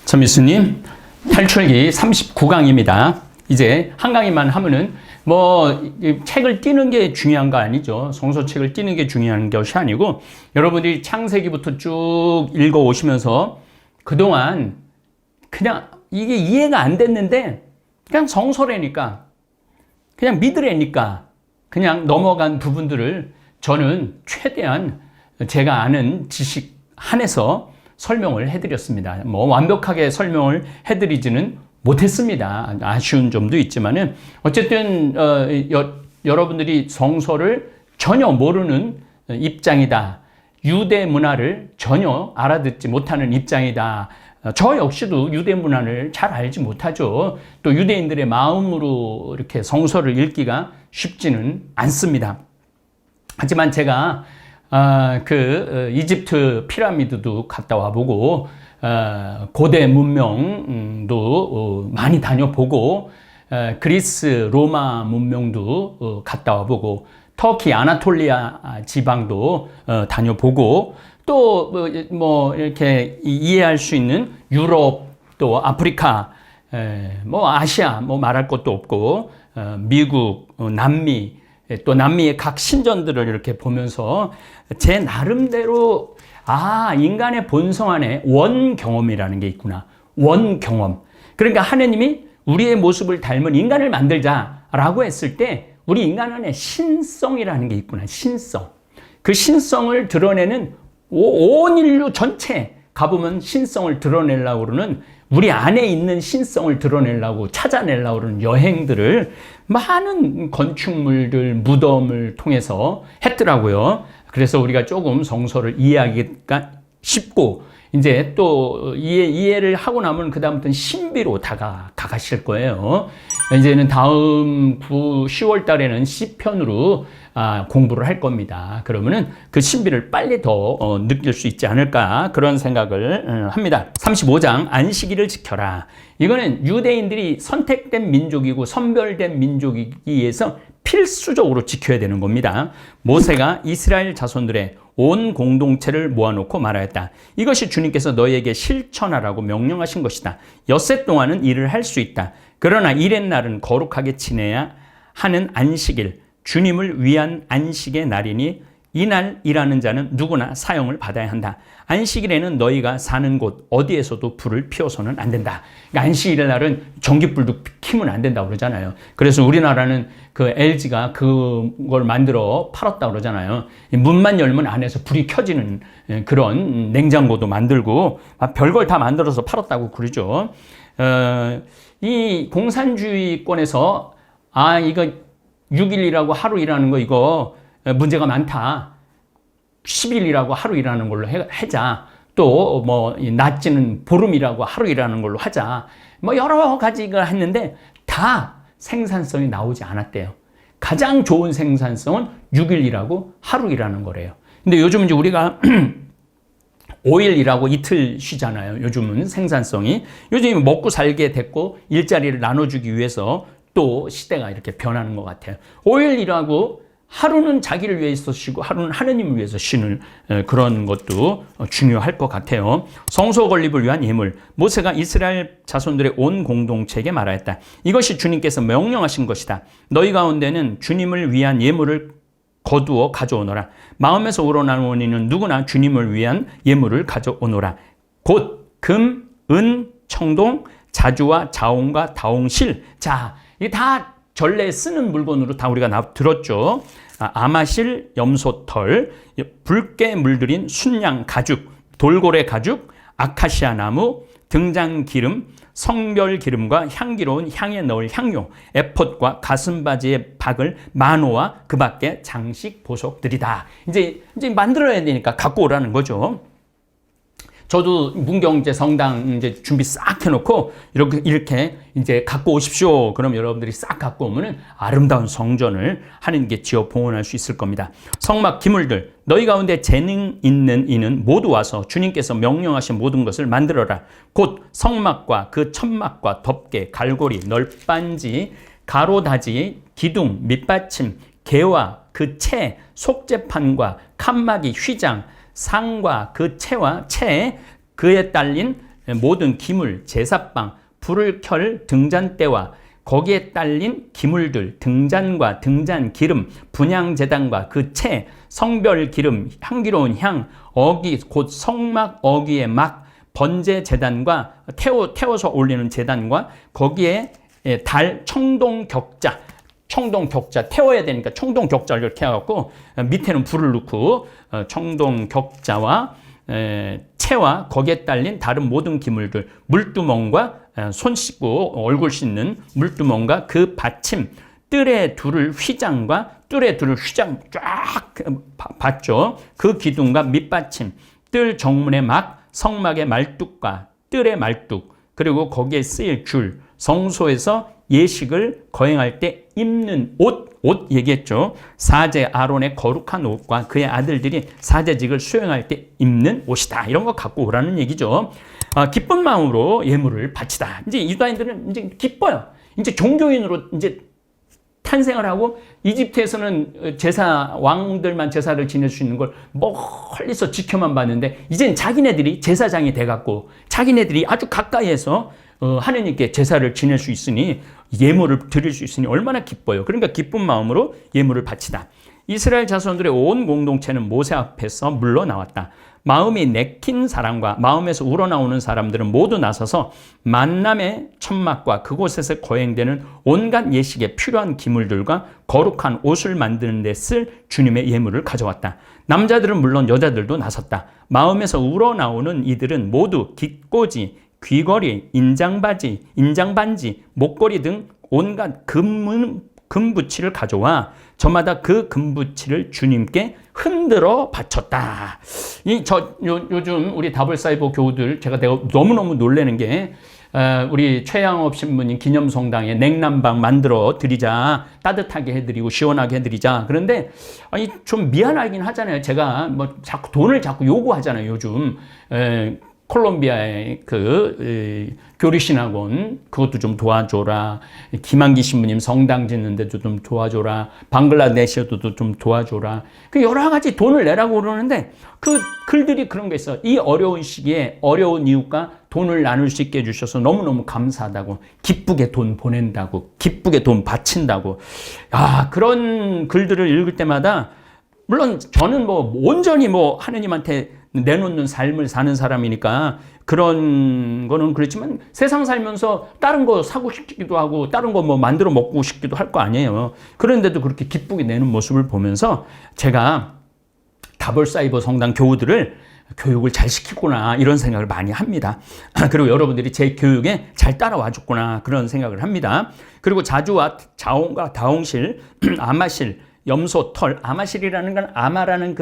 전미수님, 탈출기 39강입니다. 이제 한 강의만 하면은 책을 띄는 게 중요한 거 아니죠. 성서책을 띄는 게 중요한 것이 아니고, 여러분들이 창세기부터 쭉 읽어 오시면서 그동안 그냥 이게 이해가 안 됐는데 그냥 성서래니까, 그냥 믿으래니까 그냥 넘어간 부분들을 저는 최대한 제가 아는 지식 한에서 설명을 해드렸습니다. 완벽하게 설명을 해드리지는 못했습니다. 아쉬운 점도 있지만은 어쨌든 여러분들이 성서를 전혀 모르는 입장이다. 유대 문화를 전혀 알아듣지 못하는 입장이다. 저 역시도 유대 문화를 잘 알지 못하죠. 또 유대인들의 마음으로 이렇게 성서를 읽기가 쉽지는 않습니다. 하지만 제가 이집트 피라미드도 갔다 와보고, 고대 문명도 많이 다녀보고, 그리스 로마 문명도 갔다 와보고, 터키 아나톨리아 지방도 다녀보고, 또 이렇게 이해할 수 있는 유럽, 또 아프리카, 아시아 말할 것도 없고, 미국, 남미, 또 남미의 각 신전들을 이렇게 보면서 제 나름대로 인간의 본성 안에 원경험이라는 게 있구나. 원경험. 그러니까 하느님이 우리의 모습을 닮은 인간을 만들자라고 했을 때 우리 인간 안에 신성이라는 게 있구나. 신성. 그 신성을 드러내는 온 인류 전체 가보면 신성을 드러내려고 그러는, 우리 안에 있는 신성을 드러내려고 찾아내려고 그러는 여행들을 많은 건축물들, 무덤을 통해서 했더라고요. 그래서 우리가 조금 성서를 이해하기가 쉽고, 이제 또 이해를 하고 나면 그다음부터는 신비로 다가실 거예요. 이제는 다음 10월 달에는 시편으로 공부를 할 겁니다. 그러면은 그 신비를 빨리 더 느낄 수 있지 않을까, 그런 생각을 합니다. 35장 안식일을 지켜라. 이거는 유대인들이 선택된 민족이고 선별된 민족이기 위해서 필수적으로 지켜야 되는 겁니다. 모세가 이스라엘 자손들의 온 공동체를 모아놓고 말하였다. 이것이 주님께서 너희에게 실천하라고 명령하신 것이다. 엿새 동안은 일을 할 수 있다. 그러나 일의 날은 거룩하게 지내야 하는 안식일, 주님을 위한 안식의 날이니 이날 일하는 자는 누구나 사형을 받아야 한다. 안식일에는 너희가 사는 곳 어디에서도 불을 피워서는 안 된다. 그러니까 안식일의 날은 전기불도 켜면 안 된다고 그러잖아요. 그래서 우리나라는 그 LG가 그걸 만들어 팔았다고 그러잖아요. 문만 열면 안에서 불이 켜지는 그런 냉장고도 만들고 별걸 다 만들어서 팔았다고 그러죠. 이 공산주의권에서 이거 6일이라고 하루 일하는 거 이거 문제가 많다. 10일이라고 하루 일하는 걸로 하자. 또 낮지는 보름이라고 하루 일하는 걸로 하자. 여러 가지가 했는데 다 생산성이 나오지 않았대요. 가장 좋은 생산성은 6일 일하고 하루 일하는 거래요. 근데 요즘 이제 우리가 5일 일하고 이틀 쉬잖아요. 요즘은 생산성이. 요즘 먹고 살게 됐고 일자리를 나눠주기 위해서 또 시대가 이렇게 변하는 것 같아요. 5일 일하고 하루는 자기를 위해서 쉬고 하루는 하느님을 위해서 쉬는 그런 것도 중요할 것 같아요. 성소 건립을 위한 예물. 모세가 이스라엘 자손들의 온 공동체에게 말하였다. 이것이 주님께서 명령하신 것이다. 너희 가운데는 주님을 위한 예물을 거두어 가져오너라. 마음에서 우러나는 이는 누구나 주님을 위한 예물을 가져오너라. 곧 금, 은, 청동, 자주와 자홍과 다홍실. 자, 이게 다 전례에 쓰는 물건으로 다 우리가 들었죠. 아마실, 염소털, 붉게 물들인 순양 가죽, 돌고래 가죽, 아카시아 나무, 등장 기름, 성별 기름과 향기로운 향에 넣을 향료, 에폿과 가슴바지에 박을 마노와 그 밖에 장식 보석들이다. 이제 만들어야 되니까 갖고 오라는 거죠. 저도 문경제 성당 이제 준비 싹 해놓고 이렇게 이제 갖고 오십시오. 그럼 여러분들이 싹 갖고 오면은 아름다운 성전을 하느님께 지어 봉헌할 수 있을 겁니다. 성막 기물들, 너희 가운데 재능 있는 이는 모두 와서 주님께서 명령하신 모든 것을 만들어라. 곧 성막과 그 천막과 덮개, 갈고리, 널빤지, 가로다지, 기둥, 밑받침, 개와 그 채, 속재판과 칸막이, 휘장, 상과 그 채와 채, 그에 딸린 모든 기물, 제사빵, 불을 켤 등잔대와 거기에 딸린 기물들, 등잔과 등잔 기름, 분향제단과 그 채, 성별 기름, 향기로운 향, 어기, 곧 성막 어기의 막, 번제 제단과 태워서 올리는 제단과 거기에 달, 청동격자, 태워야 되니까 청동격자를 이렇게 해갖고 밑에는 불을 넣고 청동격자와 채와 거기에 딸린 다른 모든 기물들, 물두멍과 손 씻고 얼굴 씻는 물두멍과 그 받침, 뜰의 둘을 휘장과 뜰의 둘을 휘장 쫙 봤죠. 그 기둥과 밑받침, 뜰 정문의 막, 성막의 말뚝과 뜰의 말뚝, 그리고 거기에 쓰일 줄, 성소에서 예식을 거행할 때 입는 옷 얘기했죠. 사제 아론의 거룩한 옷과 그의 아들들이 사제직을 수행할 때 입는 옷이다. 이런 거 갖고 오라는 얘기죠. 기쁜 마음으로 예물을 바치다. 이제 유다인들은 이제 기뻐요. 이제 종교인으로 이제 탄생을 하고, 이집트에서는 왕들만 제사를 지낼 수 있는 걸 멀리서 지켜만 봤는데, 이젠 자기네들이 제사장이 돼갖고 자기네들이 아주 가까이에서 하느님께 제사를 지낼 수 있으니, 예물을 드릴 수 있으니 얼마나 기뻐요. 그러니까 기쁜 마음으로 예물을 바치다. 이스라엘 자손들의 온 공동체는 모세 앞에서 물러나왔다. 마음이 내킨 사람과 마음에서 우러나오는 사람들은 모두 나서서 만남의 천막과 그곳에서 거행되는 온갖 예식에 필요한 기물들과 거룩한 옷을 만드는 데 쓸 주님의 예물을 가져왔다. 남자들은 물론 여자들도 나섰다. 마음에서 우러나오는 이들은 모두 깃꼬지, 귀걸이, 인장반지, 목걸이 등 온갖 금부치를 가져와 저마다 그 금부치를 주님께 흔들어 바쳤다. 요즘 우리 다블사이버 교우들 제가 너무너무 놀라는 게, 우리 최양업 신부님 기념성당에 냉난방 만들어 드리자, 따뜻하게 해드리고 시원하게 해드리자. 그런데 좀 미안하긴 하잖아요. 제가 자꾸 돈을 요구하잖아요. 요즘 콜롬비아의 교리신학원 그것도 좀 도와줘라. 김한기 신부님 성당 짓는데도 좀 도와줘라. 방글라데시에도 좀 도와줘라. 여러 가지 돈을 내라고 그러는데, 그 글들이 그런 게 있어. 이 어려운 시기에 어려운 이웃과 돈을 나눌 수 있게 해주셔서 너무너무 감사하다고, 기쁘게 돈 보낸다고, 기쁘게 돈 바친다고. 그런 글들을 읽을 때마다, 물론 저는 온전히 하느님한테 내놓는 삶을 사는 사람이니까 그런 거는 그렇지만, 세상 살면서 다른 거 사고 싶기도 하고 다른 거 만들어 먹고 싶기도 할 거 아니에요. 그런데도 그렇게 기쁘게 내는 모습을 보면서 제가 다볼사이버 성당 교우들을 교육을 잘 시키구나, 이런 생각을 많이 합니다. 그리고 여러분들이 제 교육에 잘 따라와 줬구나, 그런 생각을 합니다. 그리고 자주와 자홍과 다홍실, 아마실, 염소, 털, 아마실이라는 건 아마라는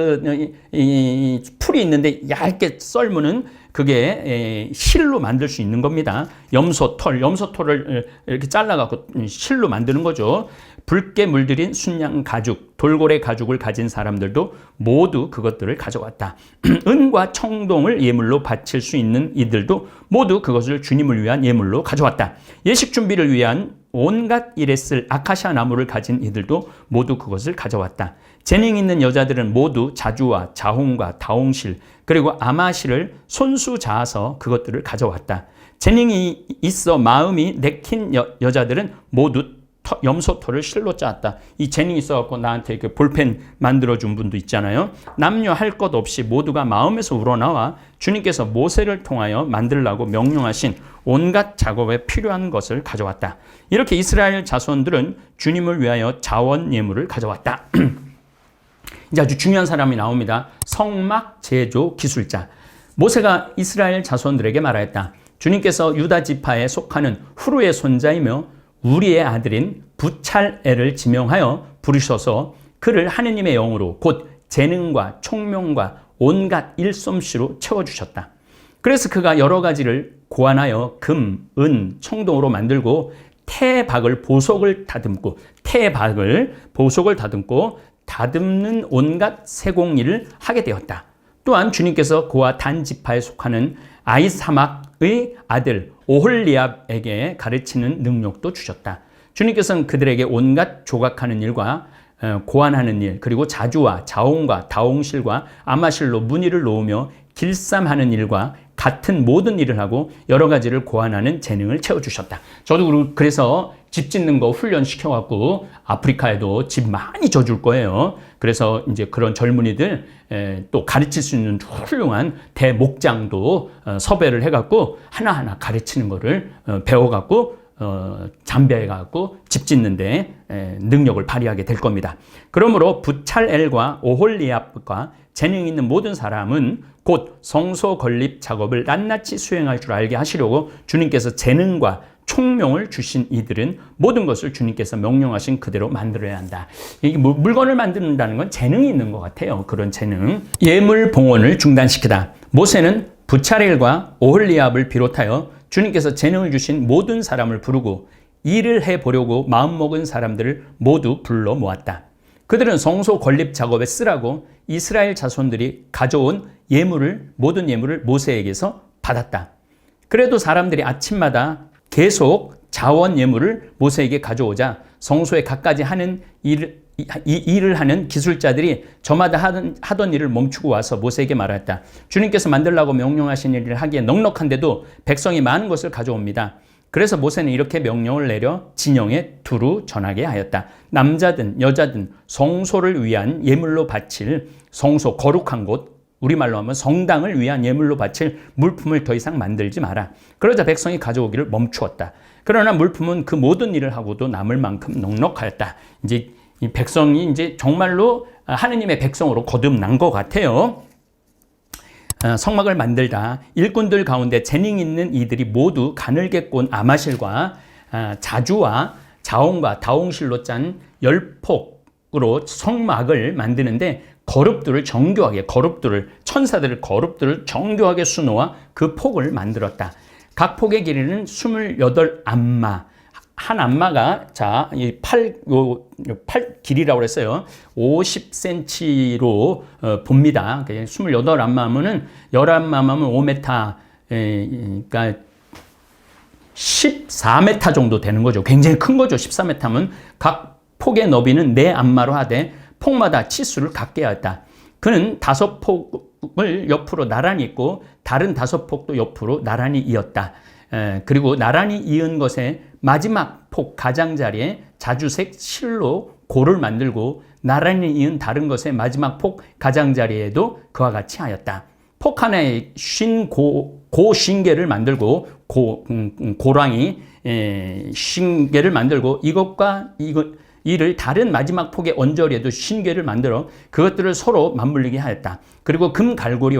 이 풀이 있는데 얇게 썰무는 그게 실로 만들 수 있는 겁니다. 염소털을 이렇게 잘라갖고 실로 만드는 거죠. 붉게 물들인 순양 가죽, 돌고래 가죽을 가진 사람들도 모두 그것들을 가져왔다. 은과 청동을 예물로 바칠 수 있는 이들도 모두 그것을 주님을 위한 예물로 가져왔다. 예식 준비를 위한 온갖 일에 쓸 아카시아 나무를 가진 이들도 모두 그것을 가져왔다. 재능 있는 여자들은 모두 자주와 자홍과 다홍실, 그리고 아마실을 손수 자아서 그것들을 가져왔다. 재능이 있어 마음이 내킨 여자들은 모두 염소털을 실로 짜았다. 이 재능이 있어갖고 나한테 이렇게 볼펜 만들어준 분도 있잖아요. 남녀 할 것 없이 모두가 마음에서 우러나와 주님께서 모세를 통하여 만들라고 명령하신 온갖 작업에 필요한 것을 가져왔다. 이렇게 이스라엘 자손들은 주님을 위하여 자원 예물을 가져왔다. 이제 아주 중요한 사람이 나옵니다. 성막 제조 기술자. 모세가 이스라엘 자손들에게 말하였다. 주님께서 유다 지파에 속하는 후르의 손자이며 우리의 아들인 부찰엘을 지명하여 부르셔서 그를 하느님의 영으로 곧 재능과 총명과 온갖 일솜씨로 채워주셨다. 그래서 그가 여러 가지를 고안하여 금, 은, 청동으로 만들고 태박을 보석을 다듬고 다듬는 온갖 세공일을 하게 되었다. 또한 주님께서 그와 단 지파에 속하는 아이사막의 아들 오홀리압에게 가르치는 능력도 주셨다. 주님께서는 그들에게 온갖 조각하는 일과 고안하는 일, 그리고 자주와 자홍과 다홍실과 아마실로 무늬를 놓으며 길쌈하는 일과 같은 모든 일을 하고 여러 가지를 고안하는 재능을 채워주셨다. 저도 그래서 집 짓는 거 훈련시켜갖고 아프리카에도 집 많이 져줄 거예요. 그래서 이제 그런 젊은이들 또 가르칠 수 있는 훌륭한 대목장도 섭외를 해갖고 하나하나 가르치는 거를 배워갖고 잠베해갖고 집 짓는데 능력을 발휘하게 될 겁니다. 그러므로 부찰엘과 오홀리압과 재능 있는 모든 사람은 곧 성소 건립 작업을 낱낱이 수행할 줄 알게 하시려고 주님께서 재능과 총명을 주신 이들은 모든 것을 주님께서 명령하신 그대로 만들어야 한다. 이게 물건을 만든다는 건 재능이 있는 것 같아요. 그런 재능. 예물 봉헌을 중단시키다. 모세는 부찰엘과 오홀리압을 비롯하여 주님께서 재능을 주신 모든 사람을 부르고 일을 해보려고 마음먹은 사람들을 모두 불러 모았다. 그들은 성소 건립 작업에 쓰라고 이스라엘 자손들이 가져온 모든 예물을 모세에게서 받았다. 그래도 사람들이 아침마다 계속 자원 예물을 모세에게 가져오자 성소에 갖가지 하는 일을 하는 기술자들이 저마다 하던 일을 멈추고 와서 모세에게 말했다. 주님께서 만들라고 명령하신 일을 하기에 넉넉한데도 백성이 많은 것을 가져옵니다. 그래서 모세는 이렇게 명령을 내려 진영에 두루 전하게 하였다. 남자든 여자든 성소를 위한 예물로 바칠 성소 거룩한 곳, 우리말로 하면 성당을 위한 예물로 바칠 물품을 더 이상 만들지 마라. 그러자 백성이 가져오기를 멈추었다. 그러나 물품은 그 모든 일을 하고도 남을 만큼 넉넉하였다. 이제 이 백성이 이제 정말로 하느님의 백성으로 거듭난 것 같아요. 성막을 만들다 일꾼들 가운데 재능 있는 이들이 모두 가늘게 꼰 아마실과 자주와 자홍과 다홍실로 짠 열폭으로 성막을 만드는데 천사들을 거룹들을 정교하게 수놓아 그 폭을 만들었다. 각 폭의 길이는 28안마. 한 안마가 팔 길이라고 그랬어요. 50cm로 봅니다. 28안마면은 10안마면 5m, 그러니까 14m 정도 되는 거죠. 굉장히 큰 거죠. 14m면 각 폭의 너비는 4안마로 하되 폭마다 치수를 갖게 하였다. 그는 5폭을 옆으로 나란히 있고 다른 5폭도 옆으로 나란히 이었다. 그리고 나란히 이은 것에 마지막 폭 가장자리에 자주색 실로 고를 만들고 나란히 이은 다른 것의 마지막 폭 가장자리에도 그와 같이 하였다. 폭 하나에 신개를 만들고 고랑이 신개를 만들고 이를 다른 마지막 폭의 언저리에도 신개를 만들어 그것들을 서로 맞물리게 하였다. 그리고 금갈고리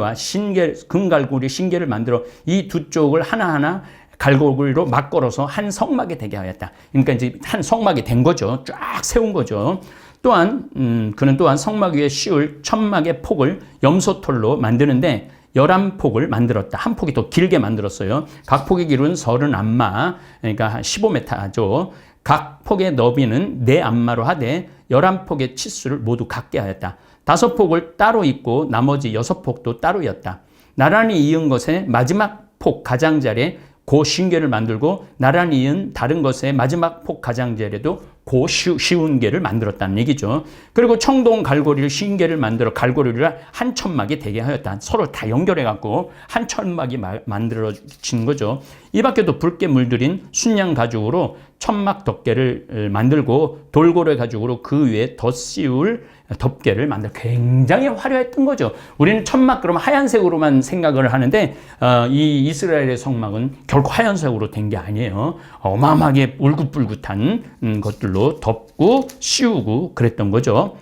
신개를 만들어 이 두 쪽을 하나하나 갈고리로 맞걸어서 한 성막이 되게 하였다. 그러니까 이제 한 성막이 된 거죠. 쫙 세운 거죠. 또한 그는 또한 성막 위에 씌울 천막의 폭을 염소털로 만드는데 11폭을 만들었다. 한 폭이 더 길게 만들었어요. 각 폭의 길은 30안마, 그러니까 한 15m죠. 각 폭의 너비는 4안마로 하되 11폭의 치수를 모두 갖게 하였다. 5폭을 따로 잇고 나머지 6폭도 따로였다. 나란히 이은 것의 마지막 폭 가장자리에 고신계를 만들고 나란히 이은 다른 것의 마지막 폭 가장자리에도 쉬운 개를 만들었다는 얘기죠. 그리고 청동 갈고리를 신개를 만들어 갈고리를 한 천막이 되게 하였다. 서로 다 연결해갖고 한 천막이 만들어진 거죠. 이 밖에도 붉게 물들인 순양 가죽으로 천막 덮개를 만들고 돌고래 가죽으로 그 위에 덧씌울 덮개를 만들어 굉장히 화려했던 거죠. 우리는 천막 그러면 하얀색으로만 생각을 하는데 이 이스라엘의 성막은 결코 하얀색으로 된 게 아니에요. 어마어마하게 울긋불긋한 것들로 덮고 씌우고 그랬던 거죠.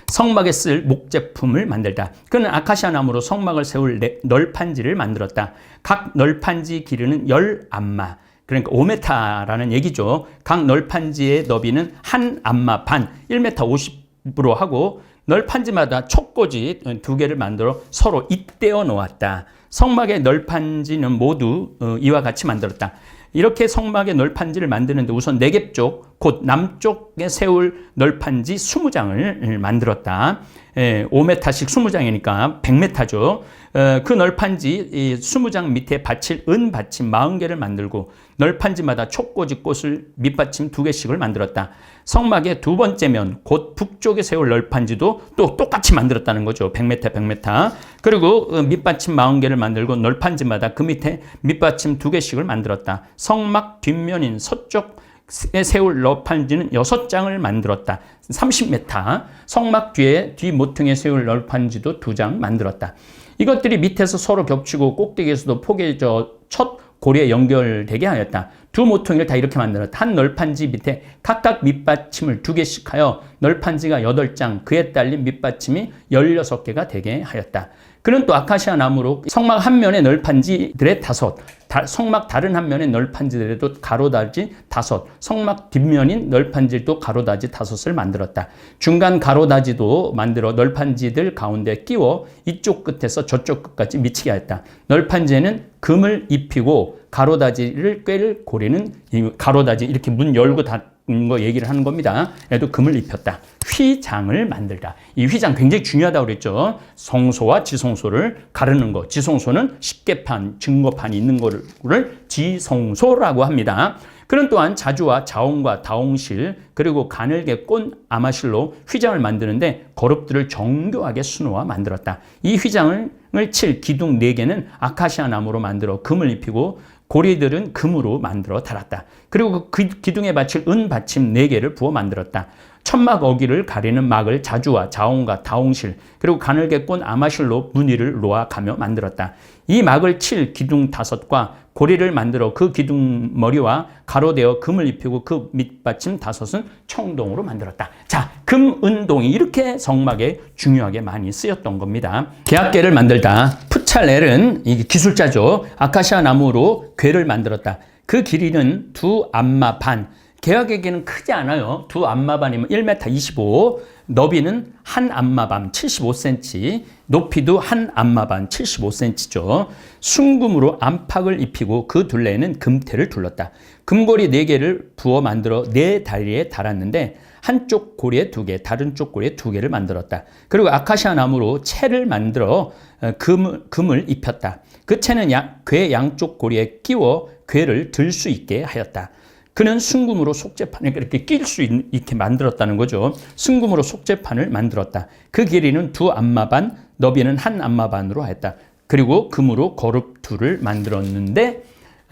성막에 쓸 목제품을 만들다. 그는 아카시아 나무로 성막을 세울 널판지를 만들었다. 각 널판지 길이는 10안마. 그러니까 5m라는 얘기죠. 각 널판지의 너비는 한 안마 반, 1m 50으로 하고 널판지마다 촉꽂이 2개를 만들어 서로 잇대어 놓았다. 성막의 널판지는 모두 이와 같이 만들었다. 이렇게 성막의 널판지를 만드는데 우선 내겝 쪽, 곧 남쪽에 세울 널판지 20장을 만들었다. 5m씩 20장이니까 100m죠. 그 널판지 20장 밑에 받칠 은 받침 40개를 만들고 널판지마다 촉꽂이 꽃을 밑받침 2개씩을 만들었다. 성막의 두 번째 면, 곧 북쪽에 세울 널판지도 또 똑같이 만들었다는 거죠. 100m, 100m. 그리고 밑받침 40개를 만들고 널판지마다 그 밑에 밑받침 2개씩을 만들었다. 성막 뒷면인 서쪽에 세울 널판지는 6장을 만들었다. 30m. 성막 뒤에 뒤 모퉁이에 세울 널판지도 2장 만들었다. 이것들이 밑에서 서로 겹치고 꼭대기에서도 폭에져 첫 고리에 연결되게 하였다. 두 모퉁이를 다 이렇게 만들었다. 한 널판지 밑에 각각 밑받침을 2개씩 하여 널판지가 8장, 그에 딸린 밑받침이 16개가 되게 하였다. 그는 또 아카시아 나무로 성막 한 면의 널판지들의 5, 성막 다른 한 면의 널판지들에도 가로다지 5, 성막 뒷면인 널판지도 가로다지 5을 만들었다. 중간 가로다지도 만들어 널판지들 가운데 끼워 이쪽 끝에서 저쪽 끝까지 미치게 하였다. 널판지에는 금을 입히고 가로다지를 꿰를 고리는 가로다지 이렇게 문 열고 닫는 거 얘기를 하는 겁니다. 얘도 금을 입혔다. 휘장을 만들다. 이 휘장 굉장히 중요하다고 그랬죠. 성소와 지성소를 가르는 거. 지성소는 십계판, 증거판이 있는 거를 지성소라고 합니다. 그는 또한 자주와 자홍과 다홍실 그리고 가늘게 꼰 아마실로 휘장을 만드는데 거룹들을 정교하게 수놓아 만들었다. 이 휘장을 칠 기둥 4개는 아카시아 나무로 만들어 금을 입히고 고리들은 금으로 만들어 달았다. 그리고 그 기둥에 받칠 은 받침 4개를 부어 만들었다. 천막 어기를 가리는 막을 자주와 자홍과 다홍실 그리고 가늘게 꼰 아마실로 무늬를 놓아가며 만들었다. 이 막을 칠 기둥 5과 고리를 만들어 그 기둥 머리와 가로되어 금을 입히고 그 밑받침 5은 청동으로 만들었다. 자, 금, 은, 동이 이렇게 성막에 중요하게 많이 쓰였던 겁니다. 개합궤를 만들다. 푸찰렐은 이게 기술자죠. 아카시아 나무로 궤를 만들었다. 그 길이는 2안마 반. 개화계기는 크지 않아요. 2안마반이면 1m 25, 너비는 1안마반 75cm, 높이도 1안마반 75cm죠. 순금으로 안팎을 입히고 그 둘레에는 금태를 둘렀다. 금고리 4개를 부어 만들어 4다리에 달았는데 한쪽 고리에 2개, 다른 쪽 고리에 2개를 만들었다. 그리고 아카시아 나무로 채를 만들어 금을 입혔다. 그 채는 궤 양쪽 고리에 끼워 궤를 들 수 있게 하였다. 그는 순금으로 속죄판을 이렇게 낄 수 있게 만들었다는 거죠. 순금으로 속죄판을 만들었다. 그 길이는 2안마반, 너비는 1안마반으로 했다. 그리고 금으로 거룹 2를 만들었는데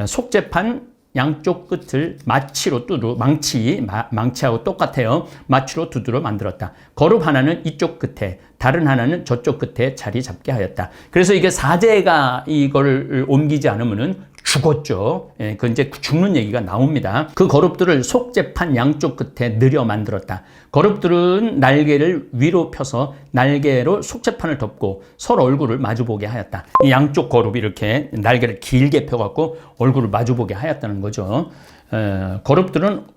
속죄판 양쪽 끝을 마치로 두드러, 망치하고 똑같아요. 마치로 두드러 만들었다. 거룹 하나는 이쪽 끝에, 다른 하나는 저쪽 끝에 자리 잡게 하였다. 그래서 이게 사제가 이걸 옮기지 않으면은 죽었죠. 예, 그 이제 죽는 얘기가 나옵니다. 그 거룹들을 속죄판 양쪽 끝에 늘여 만들었다. 거룹들은 날개를 위로 펴서 날개로 속죄판을 덮고 서로 얼굴을 마주보게 하였다. 이 양쪽 거룹이 이렇게 날개를 길게 펴갖고 얼굴을 마주보게 하였다는 거죠.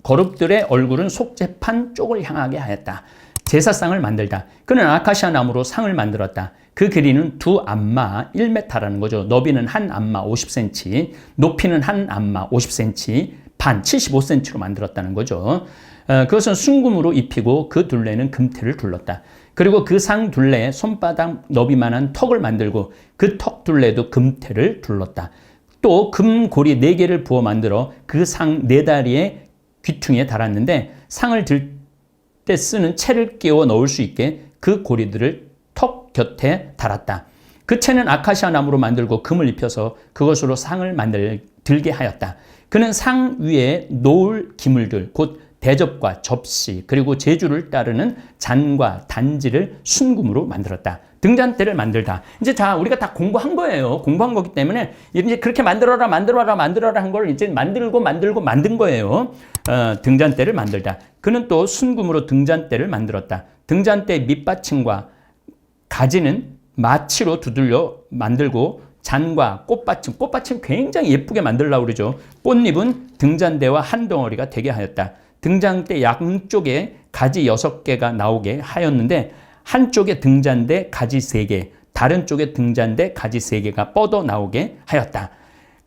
거룹들의 얼굴은 속죄판 쪽을 향하게 하였다. 제사상을 만들다. 그는 아카시아 나무로 상을 만들었다. 그 길이는 2안마 1m라는 거죠. 너비는 1안마 50cm, 높이는 1안마 50cm, 반 75cm로 만들었다는 거죠. 그것은 순금으로 입히고 그 둘레는 금태를 둘렀다. 그리고 그 상 둘레에 손바닥 너비만한 턱을 만들고 그 턱 둘레도 금태를 둘렀다. 또 금고리 4개를 부어 만들어 그 상 4다리의 귀퉁이에 달았는데 상을 들 때 쓰는 채를 끼워 넣을 수 있게 그 고리들을 턱 곁에 달았다. 그 채는 아카시아 나무로 만들고 금을 입혀서 그것으로 상을 들게 하였다. 그는 상 위에 놓을 기물들 곧 대접과 접시 그리고 제주를 따르는 잔과 단지를 순금으로 만들었다. 등잔대를 만들다. 이제 다 우리가 다 공부한 거예요. 공부한 거기 때문에 이제 그렇게 만들어라 한 걸 이제 만든 거예요. 등잔대를 만들다. 그는 또 순금으로 등잔대를 만들었다. 등잔대 밑받침과 가지는 마치로 두들려 만들고 잔과 꽃받침 굉장히 예쁘게 만들려고 그러죠. 꽃잎은 등잔대와 한 덩어리가 되게 하였다. 등잔대 양쪽에 가지 6개가 나오게 하였는데 한쪽에 등잔대 가지 3개, 다른 쪽에 등잔대 가지 3개가 뻗어 나오게 하였다.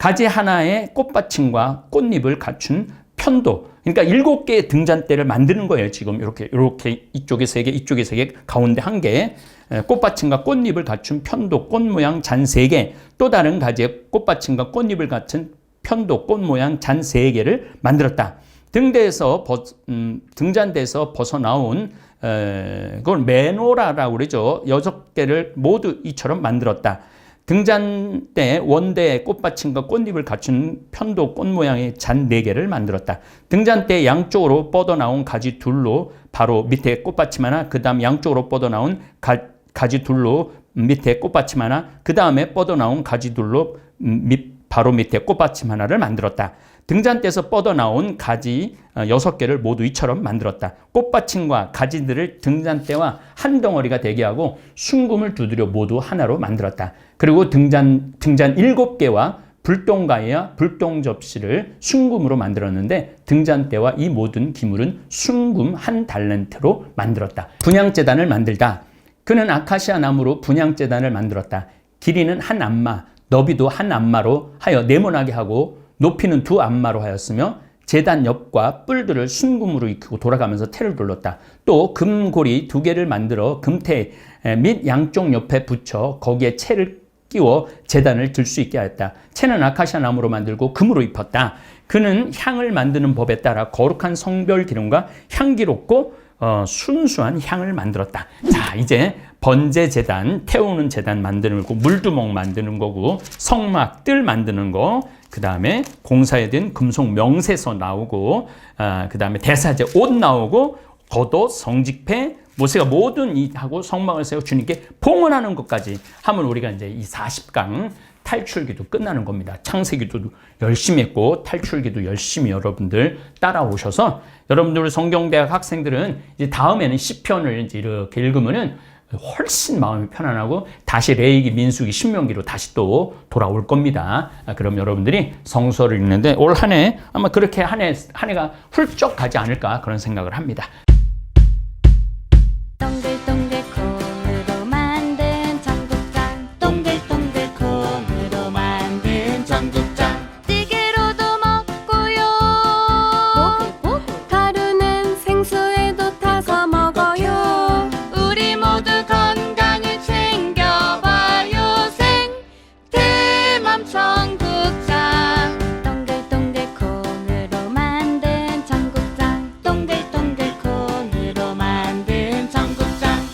가지 하나에 꽃받침과 꽃잎을 갖춘 편도. 그러니까 7개의 등잔대를 만드는 거예요. 지금 이렇게 이쪽에 3개, 이쪽에 3개, 가운데 1개. 꽃받침과 꽃잎을 갖춘 편도, 꽃 모양 잔 3개. 또 다른 가지에 꽃받침과 꽃잎을 갖춘 편도, 꽃 모양 잔 3개를 만들었다. 등잔대에서 벗어나온 그걸 메노라라고 그러죠. 6개를 모두 이처럼 만들었다. 등잔대 원대의 꽃받침과 꽃잎을 갖춘 편도 꽃 모양의 잔 4개를 만들었다. 등잔대 양쪽으로 뻗어나온 가지 둘로 바로 밑에 꽃받침 하나, 그 다음 양쪽으로 뻗어나온 가지 둘로 밑에 꽃받침 하나, 그 다음에 뻗어나온 가지 둘로 바로 밑에 꽃받침 하나를 만들었다. 등잔대에서 뻗어나온 가지 6개를 모두 이처럼 만들었다. 꽃받침과 가지들을 등잔대와 한 덩어리가 되게 하고 순금을 두드려 모두 하나로 만들었다. 그리고 등잔 7개와 불똥가위와 불똥접시를 순금으로 만들었는데 등잔대와 이 모든 기물은 순금 1달란트로 만들었다. 분향제단을 만들다. 그는 아카시아 나무로 분향제단을 만들었다. 길이는 1안마, 너비도 1안마로 하여 네모나게 하고 높이는 2안마로 하였으며 제단 옆과 뿔들을 순금으로 익히고 돌아가면서 태를 둘렀다. 또 금고리 2개를 만들어 금태 및 양쪽 옆에 붙여 거기에 채를 끼워 제단을 들 수 있게 하였다. 채는 아카시아 나무로 만들고 금으로 입혔다. 그는 향을 만드는 법에 따라 거룩한 성별 기름과 향기롭고 순수한 향을 만들었다. 자, 이제 번제 제단, 태우는 제단 만드는 거고, 물두멍 만드는 거고, 성막, 뜰 만드는 거, 그 다음에 공사에 든 금속 명세서 나오고, 그 다음에 대사제 옷 나오고, 겉옷, 성직패, 모세가 모든 이 하고 성막을 세워 주님께 봉헌하는 것까지 하면 우리가 이제 이 40강 탈출기도 끝나는 겁니다. 창세기도 열심히 했고 탈출기도 열심히 여러분들 따라오셔서 여러분들 성경대학 학생들은 이제 다음에는 시편을 이제 이렇게 읽으면은 훨씬 마음이 편안하고 다시 레위기, 민수기, 신명기로 다시 또 돌아올 겁니다. 그럼 여러분들이 성서를 읽는데 올 한 해 아마 그렇게 한 해가 훌쩍 가지 않을까 그런 생각을 합니다. 동글동글 콩으로 만든 청국장, 동글동글 콩으로 만든 청국장, 찌개로도 먹고요, 가루는 생수에도 타서 먹어요. 우리 모두 건강을 챙겨봐요. 생태맘 청국장.